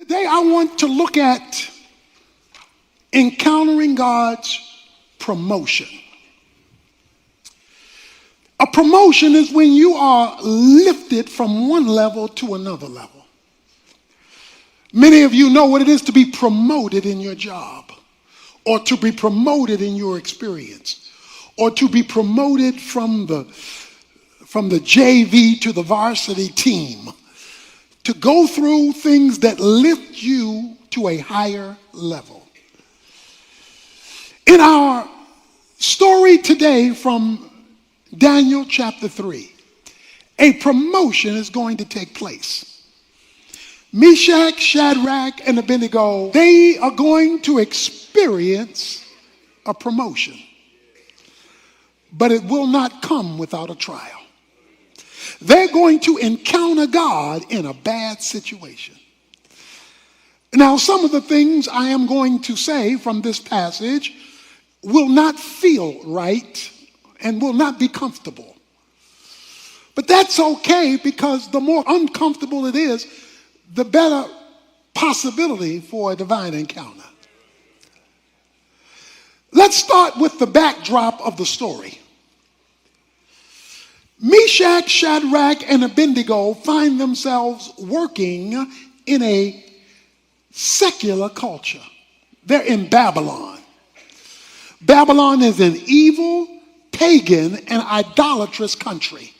Today I want to look at encountering God's promotion. A promotion is when you are lifted from one level to another level. Many of you know what it is to be promoted in your job, or to be promoted in your experience, or to be promoted from the JV to the varsity team, to go through things that lift you to a higher level. In our story today from Daniel chapter 3, a promotion is going to take place. Meshach, Shadrach, and Abednego, they are going to experience a promotion. But it will not come without a trial. They're going to encounter God in a bad situation. Now, some of the things I am going to say from this passage will not feel right and will not be comfortable. But that's okay, because the more uncomfortable it is, the better possibility for a divine encounter. Let's start with the backdrop of the story. Meshach, Shadrach, and Abednego find themselves working in a secular culture. They're in Babylon. Babylon is an evil, pagan, and idolatrous country.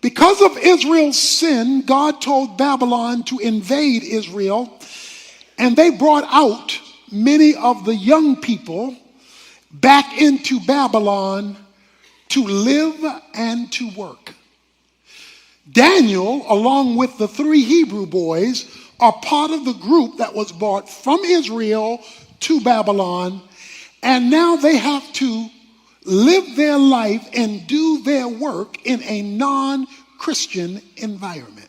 Because of Israel's sin, God told Babylon to invade Israel, and they brought out many of the young people back into Babylon to live and to work. Daniel, along with the 3 Hebrew boys, are part of the group that was brought from Israel to Babylon, and now they have to live their life and do their work in a non-Christian environment.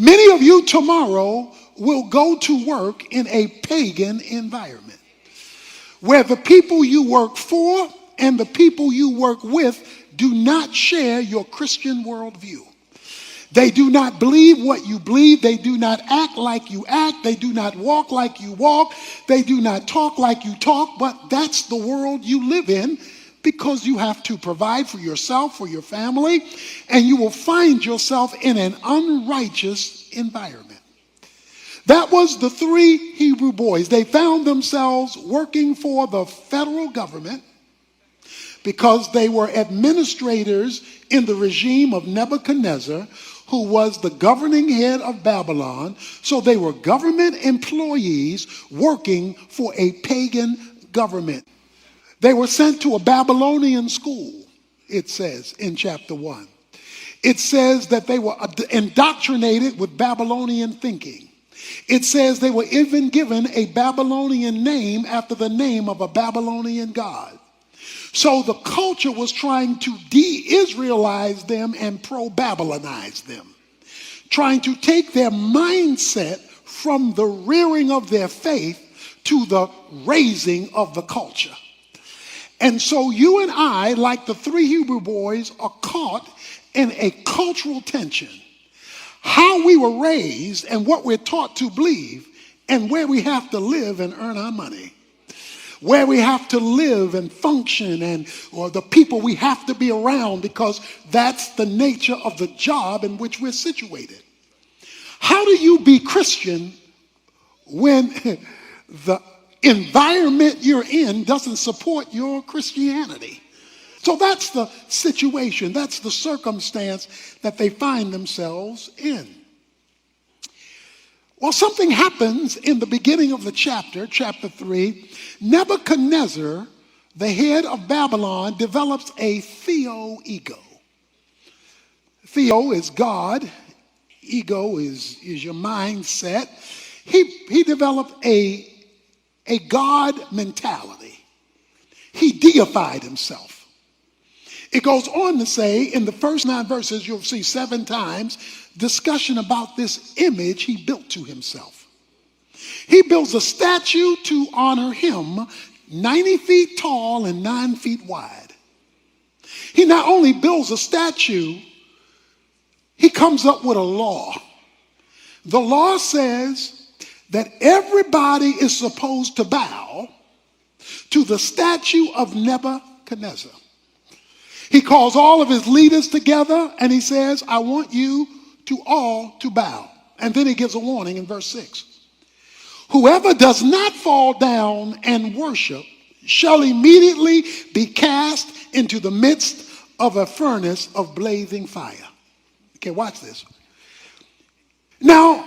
Many of you tomorrow will go to work in a pagan environment, where the people you work for and the people you work with do not share your Christian worldview. They do not believe what you believe. They do not act like you act. They do not walk like you walk. They do not talk like you talk. But that's the world you live in, because you have to provide for yourself, for your family, and you will find yourself in an unrighteous environment. That was the 3 Hebrew boys. They found themselves working for the federal government because they were administrators in the regime of Nebuchadnezzar, who was the governing head of Babylon. So they were government employees working for a pagan government. They were sent to a Babylonian school, it says in chapter 1. It says that they were indoctrinated with Babylonian thinking. It says they were even given a Babylonian name after the name of a Babylonian god. So the culture was trying to de-Israelize them and pro-Babylonize them, trying to take their mindset from the rearing of their faith to the raising of the culture. And so you and I, like the 3 Hebrew boys, are caught in a cultural tension. How we were raised and what we're taught to believe, and where we have to live and earn our money. Where we have to live and function, or the people we have to be around, because that's the nature of the job in which we're situated. How do you be Christian when the environment you're in doesn't support your Christianity? So that's the situation, that's the circumstance that they find themselves in. Well, something happens in the beginning of the chapter 3. Nebuchadnezzar, the head of Babylon, develops a theo-ego. Theo is God. Ego is your mindset. He developed a God mentality. He deified himself. It goes on to say, in the first 9 verses, you'll see 7 times discussion about this image he built to himself. He builds a statue to honor him, 90 feet tall and 9 feet wide. He not only builds a statue, he comes up with a law The law says that everybody is supposed to bow to the statue of Nebuchadnezzar. He calls all of his leaders together and he says, I want you all to bow. And then he gives a warning in verse 6. Whoever does not fall down and worship shall immediately be cast into the midst of a furnace of blazing fire. Okay, watch this. Now,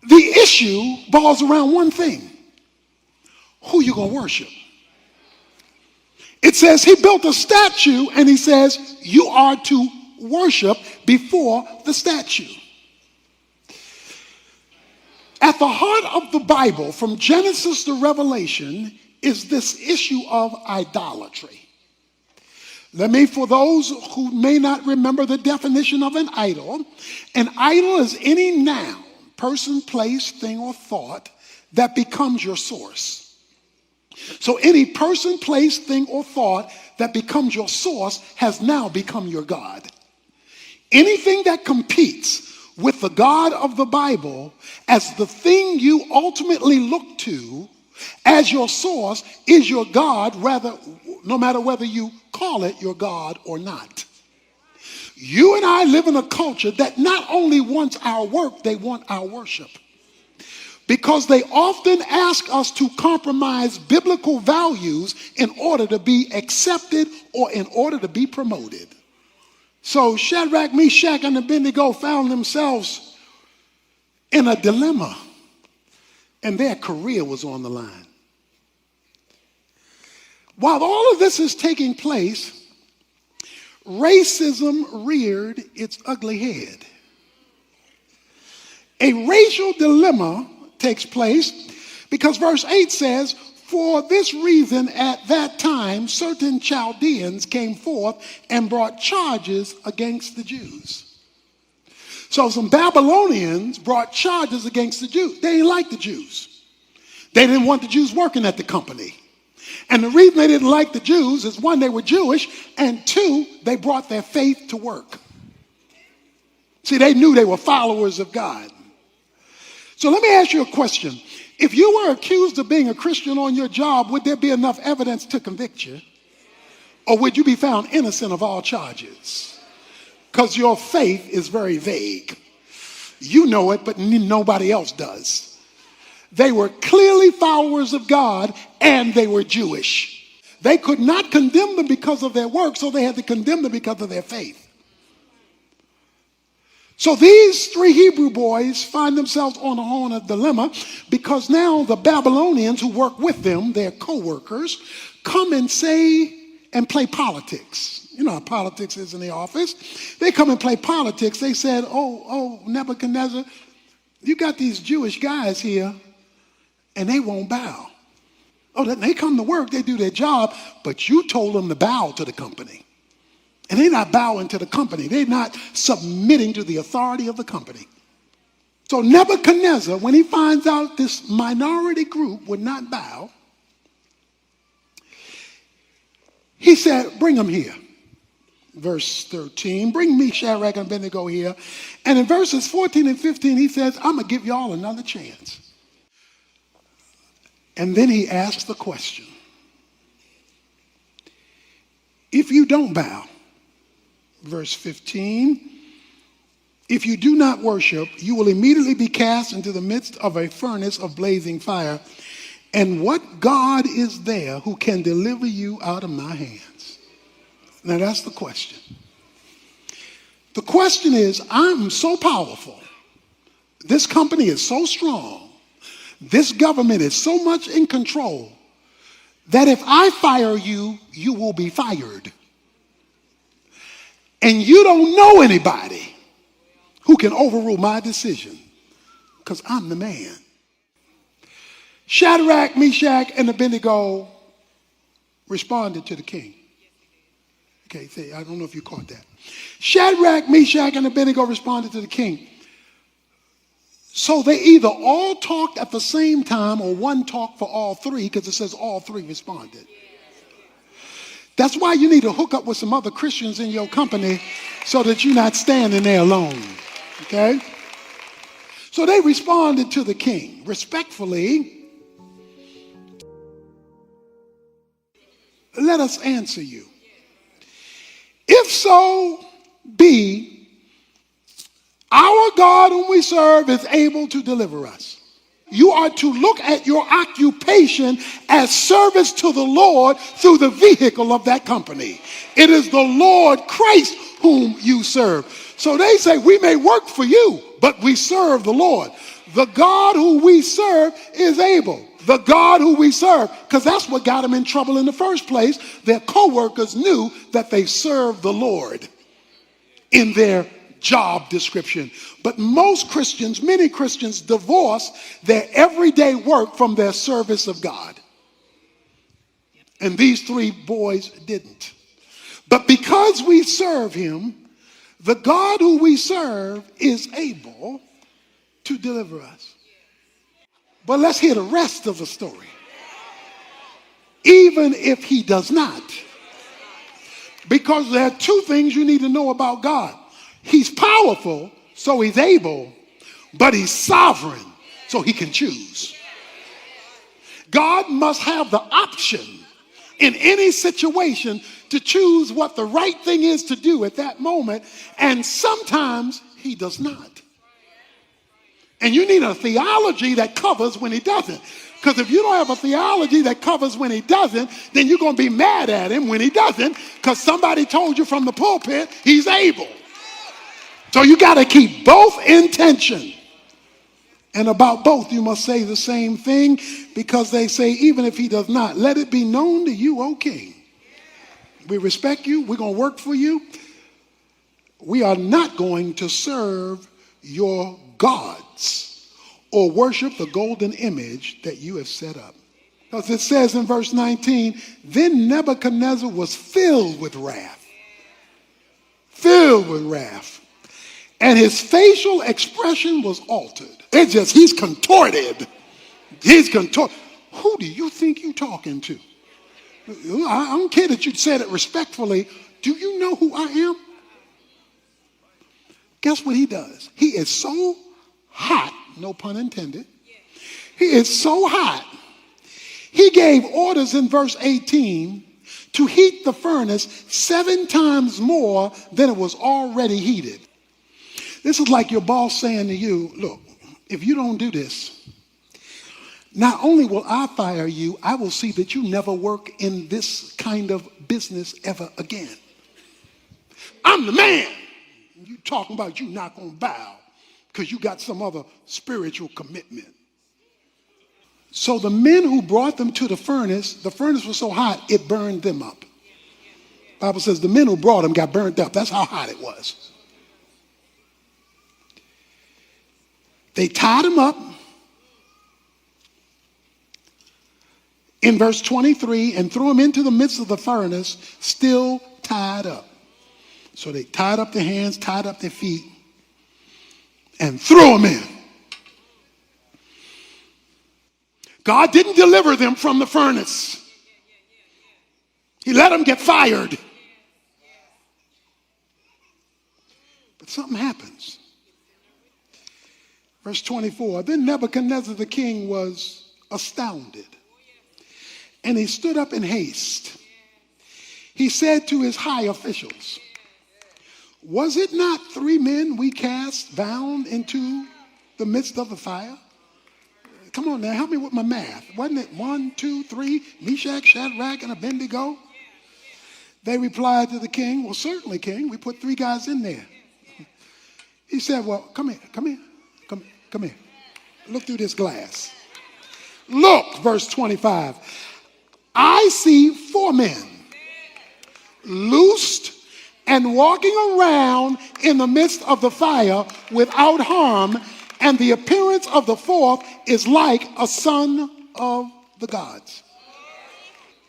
the issue boils around one thing. Who you going to worship? It says he built a statue and he says you are to worship before the statue. At the heart of the Bible, from Genesis to Revelation, is this issue of idolatry. For those who may not remember the definition of an idol is any noun, person, place, thing, or thought that becomes your source. So any person, place, thing, or thought that becomes your source has now become your God. Anything that competes with the God of the Bible as the thing you ultimately look to as your source is your God, no matter whether you call it your God or not. You and I live in a culture that not only wants our work, they want our worship. Because they often ask us to compromise biblical values in order to be accepted or in order to be promoted. So Shadrach, Meshach, and Abednego found themselves in a dilemma, and their career was on the line. While all of this is taking place, racism reared its ugly head. A racial dilemma takes place because verse 8 says, for this reason at that time certain Chaldeans came forth and brought charges against the Jews. So some Babylonians brought charges against the Jews. They didn't like the Jews. They didn't want the Jews working at the company. And the reason they didn't like the Jews is, one, they were Jewish, and two, they brought their faith to work. See, they knew they were followers of God. So let me ask you a question. If you were accused of being a Christian on your job, would there be enough evidence to convict you? Or would you be found innocent of all charges? Because your faith is very vague. You know it, but nobody else does. They were clearly followers of God, and they were Jewish. They could not condemn them because of their work, so they had to condemn them because of their faith. So these three Hebrew boys find themselves on a dilemma because now the Babylonians who work with them, their co-workers, come and say and play politics. You know how politics is in the office. They come and play politics. They said, oh, Nebuchadnezzar, you got these Jewish guys here and they won't bow. Oh, they come to work, they do their job, but you told them to bow to the company. And they're not bowing to the company. They're not submitting to the authority of the company. So Nebuchadnezzar, when he finds out this minority group would not bow, he said, bring them here. Verse 13, bring me Shadrach and Abednego here. And in verses 14 and 15, he says, I'm going to give y'all another chance. And then he asks the question, if you don't bow, verse 15, if you do not worship, you will immediately be cast into the midst of a furnace of blazing fire. And what God is there who can deliver you out of my hands? Now that's the question. The question is, I'm so powerful. This company is so strong. This government is so much in control that if I fire you, you will be fired. And you don't know anybody who can overrule my decision because I'm the man. Shadrach, Meshach, and Abednego responded to the king. Okay, I don't know if you caught that. Shadrach, Meshach, and Abednego responded to the king. So they either all talked at the same time or one talked for all three, because it says all three responded. That's why you need to hook up with some other Christians in your company so that you're not standing there alone. Okay? So they responded to the king respectfully. Let us answer you. If so be, our God whom we serve is able to deliver us. You are to look at your occupation as service to the Lord through the vehicle of that company. It is the Lord Christ whom you serve. So they say, we may work for you, but we serve the Lord. The God who we serve is able. The God who we serve, because that's what got them in trouble in the first place. Their co-workers knew that they served the Lord in their job description. But most Christians, many Christians, divorce their everyday work from their service of God. And these three boys didn't. But because we serve him, the God who we serve is able to deliver us. But let's hear the rest of the story. Even if he does not. Because there are two things you need to know about God. He's powerful, so he's able, but he's sovereign, so he can choose. God must have the option in any situation to choose what the right thing is to do at that moment, and sometimes he does not. And you need a theology that covers when he doesn't. Because if you don't have a theology that covers when he doesn't, then you're going to be mad at him when he doesn't, because somebody told you from the pulpit he's able. So you got to keep both in tension. And about both, you must say the same thing, because they say, even if he does not, let it be known to you, O king. We respect you. We're going to work for you. We are not going to serve your gods or worship the golden image that you have set up. Because it says in verse 19, then Nebuchadnezzar was filled with wrath. Filled with wrath. And his facial expression was altered. He's contorted. He's contorted. Who do you think you're talking to? I don't care that you said it respectfully. Do you know who I am? Guess what he does? He is so hot, no pun intended. He is so hot. He gave orders in verse 18 to heat the furnace 7 times more than it was already heated. This is like your boss saying to you, look, if you don't do this, not only will I fire you, I will see that you never work in this kind of business ever again. I'm the man. You talking about you not going to bow because you got some other spiritual commitment. So the men who brought them to the furnace was so hot, it burned them up. The Bible says the men who brought them got burned up. That's how hot it was. They tied him up in verse 23 and threw him into the midst of the furnace, still tied up. So they tied up their hands, tied up their feet, and threw him in. God didn't deliver them from the furnace. He let them get fired. But something happens. Verse 24, then Nebuchadnezzar the king was astounded, and he stood up in haste. He said to his high officials, was it not 3 men we cast bound into the midst of the fire? Come on now, help me with my math. Wasn't it 1, 2, 3, Meshach, Shadrach, and Abednego? They replied to the king, well, certainly, king, we put 3 guys in there. He said, well, come here. Look through this glass. Look, verse 25. I see 4 men loosed and walking around in the midst of the fire without harm, and the appearance of the 4th is like a son of the gods.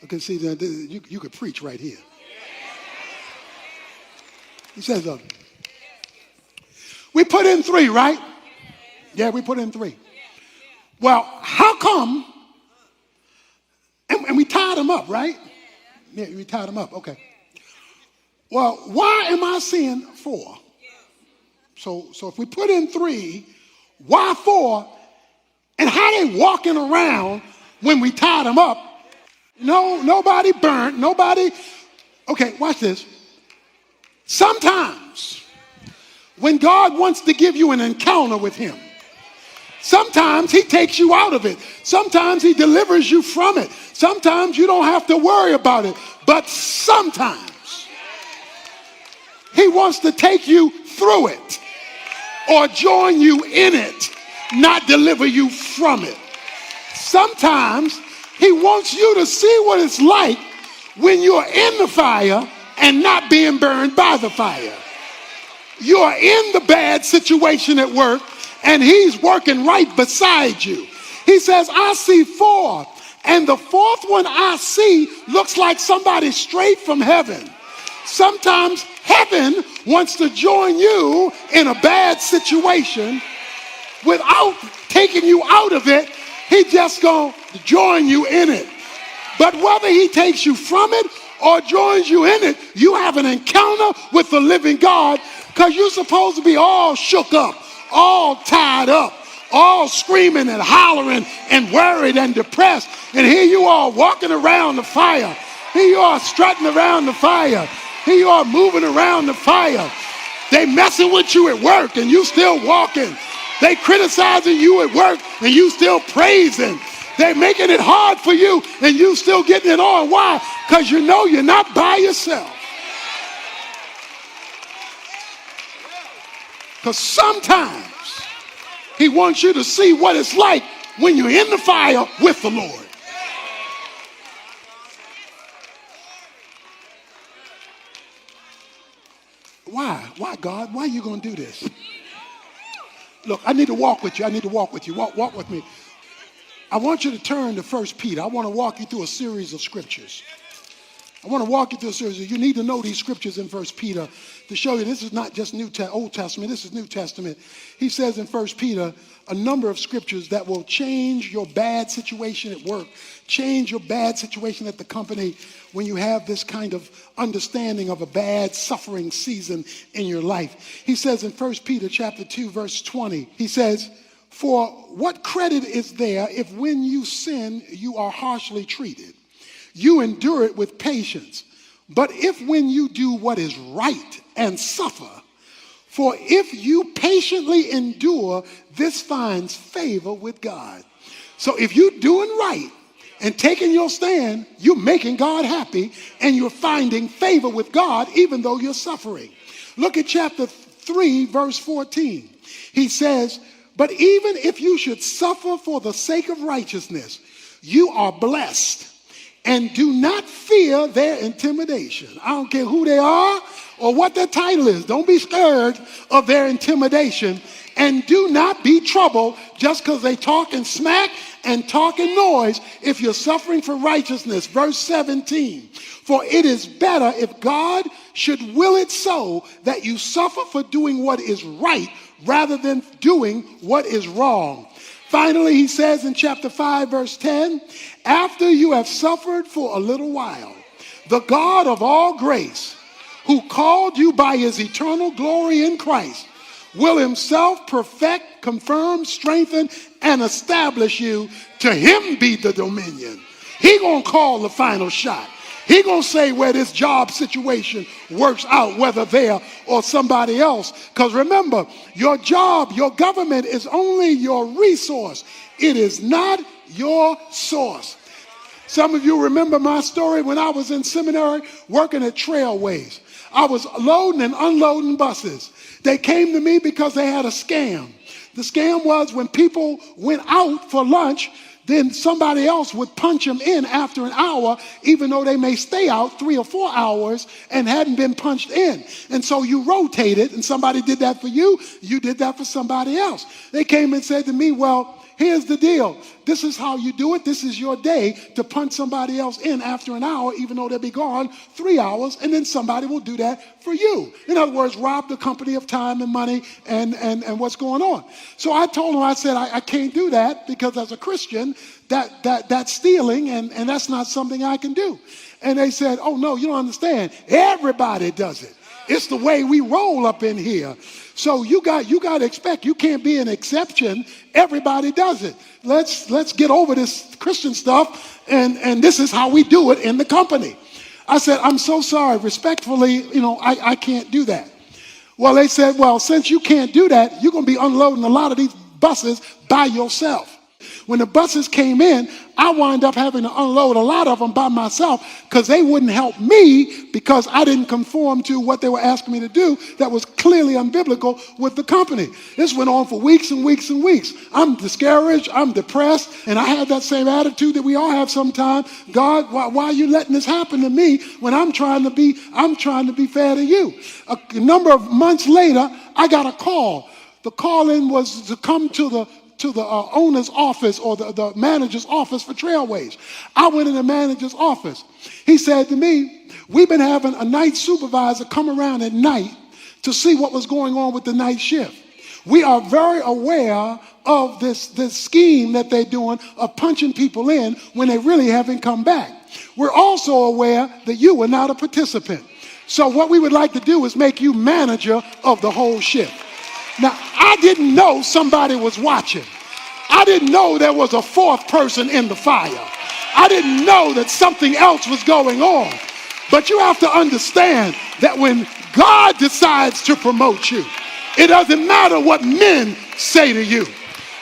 Okay, see, you could preach right here. He says, we put in 3, right? Yeah, we put in 3. Well, how come? And we tied him up, right? Yeah, we tied him up. Okay. Well, why am I seeing 4? So if we put in 3, Why for? And how they walking around when we tied them up? No, nobody burnt, nobody. Okay, watch this. Sometimes when God wants to give you an encounter with him, sometimes he takes you out of it. Sometimes he delivers you from it. Sometimes you don't have to worry about it. But sometimes he wants to take you through it or join you in it, not deliver you from it. Sometimes he wants you to see what it's like when you're in the fire and not being burned by the fire. You're in the bad situation at work and he's working right beside you. He says, I see four, and the fourth one I see looks like somebody straight from heaven. Sometimes heaven wants to join you in a bad situation without taking you out of it. He just gonna join you in it. But whether he takes you from it or joins you in it, you have an encounter with the living God, because you're supposed to be all shook up, all tied up, all screaming and hollering and worried and depressed. And here you are walking around the fire. Here you are strutting around the fire. Here you are moving around the fire. They messing with you at work and you still walking. They criticizing you at work and you still praising. They're making it hard for you and you still getting it on. Why? Because you know you're not by yourself. Because sometimes he wants you to see what it's like when you're in the fire with the Lord. Why? Why, God? Why are you going to do this? Look, I need to walk with you. I need to walk with you. Walk with me. I want you to turn to 1 Peter. I want to walk you through a series of scriptures. I want to walk you through a series. You need to know these scriptures in 1 Peter to show you this is not just Old Testament. This is New Testament. He says in 1 Peter a number of scriptures that will change your bad situation at work, change your bad situation at the company when you have this kind of understanding of a bad suffering season in your life. He says in 1 Peter chapter 2, verse 20, he says, for what credit is there if when you sin, you are harshly treated? You endure it with patience. But if when you do what is right and suffer, for if you patiently endure, this finds favor with God. So if you're doing right and taking your stand, you're making God happy and you're finding favor with God even though you're suffering. Look at chapter 3, verse 14. He says, but even if you should suffer for the sake of righteousness, you are blessed. And do not fear their intimidation. I don't care who they are or what their title is. Don't be scared of their intimidation. And do not be troubled just because they talking smack and talking noise if you're suffering for righteousness. Verse 17. For it is better if God should will it so that you suffer for doing what is right rather than doing what is wrong. Finally, he says in chapter 5, verse 10, after you have suffered for a little while, the God of all grace, who called you by his eternal glory in Christ, will himself perfect, confirm, strengthen, and establish you. To him be the dominion. He gonna call the final shot. He gonna say where this job situation works out, whether there or somebody else. Because remember, your job, your government is only your resource. It is not your source. Some of you remember my story when I was in seminary working at Trailways. I was loading and unloading buses. They came to me because they had a scam. The scam was when people went out for lunch, then somebody else would punch them in after an hour, even though they may stay out 3 or 4 hours and hadn't been punched in. And so you rotated, and somebody did that for you. You did that for somebody else. They came and said to me, well, here's the deal. This is how you do it. This is your day to punch somebody else in after an hour, even though they'll be gone 3 hours, and then somebody will do that for you. In other words, rob the company of time and money and what's going on. So I told them, I said, I can't do that because as a Christian, that's stealing, and that's not something I can do. And they said, oh, no, you don't understand. Everybody does it. It's the way we roll up in here. So you got to expect, you can't be an exception. Everybody does it. Let's get over this Christian stuff, and this is how we do it in the company. I said, I'm so sorry, respectfully, I can't do that. Well, they said, well, since you can't do that, you're going to be unloading a lot of these buses by yourself. When the buses came in, I wound up having to unload a lot of them by myself because they wouldn't help me because I didn't conform to what they were asking me to do that was clearly unbiblical with the company. This went on for weeks and weeks and weeks. I'm discouraged, I'm depressed, and I have that same attitude that we all have sometimes. God, why are you letting this happen to me when I'm trying to be fair to you? A number of months later, I got a call. The call-in was to come to the owner's office or the manager's office for Trailways. I went in the manager's office. He said to me, we've been having a night supervisor come around at night to see what was going on with the night shift. We are very aware of this scheme that they're doing of punching people in when they really haven't come back. We're also aware that you are not a participant. So what we would like to do is make you manager of the whole shift. Now, I didn't know somebody was watching. I didn't know there was a fourth person in the fire. I didn't know that something else was going on. But you have to understand that when God decides to promote you, it doesn't matter what men say to you.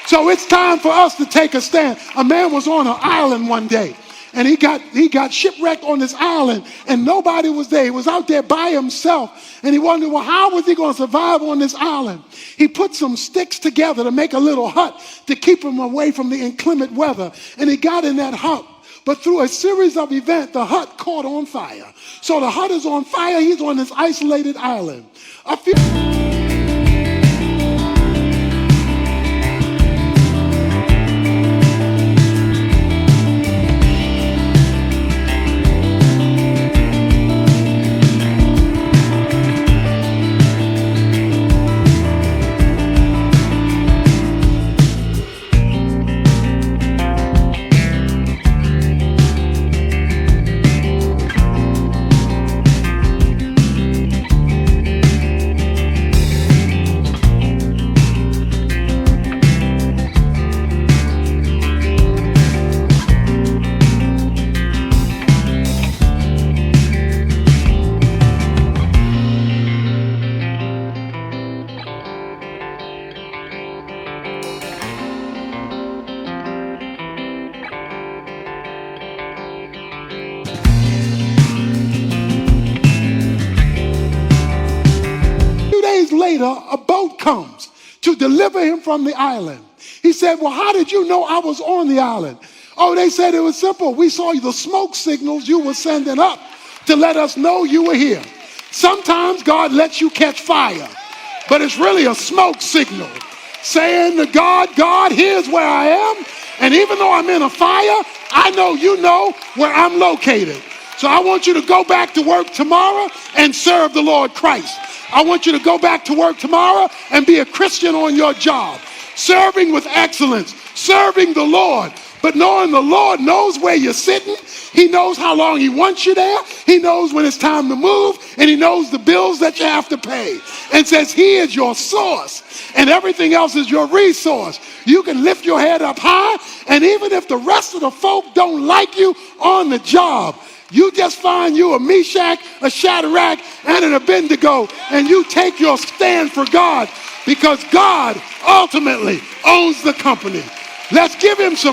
So it's time for us to take a stand. A man was on an island one day, and he got shipwrecked on this island, and nobody was there. He was out there by himself, and he wondered, well, how was he going to survive on this island? He put some sticks together to make a little hut to keep him away from the inclement weather, and he got in that hut. But through a series of events, the hut caught on fire. So the hut is on fire. He's on this isolated island. A few days later, a boat comes to deliver him from the island. He said, well, how did you know I was on the island? Oh, they said it was simple. We saw the smoke signals you were sending up to let us know you were here. Sometimes God lets you catch fire, but it's really a smoke signal saying to God, here's where I am. And even though I'm in a fire, I know you know where I'm located. So I want you to go back to work tomorrow and serve the Lord Christ. I want you to go back to work tomorrow and be a Christian on your job, serving with excellence, serving the Lord, but knowing the Lord knows where you're sitting. He knows how long he wants you there. He knows when it's time to move, and he knows the bills that you have to pay, and says he is your source and everything else is your resource. You can lift your head up high, and even if the rest of the folk don't like you on the job, you just find you a Meshach, a Shadrach, and an Abednego, and you take your stand for God, because God ultimately owns the company. Let's give him some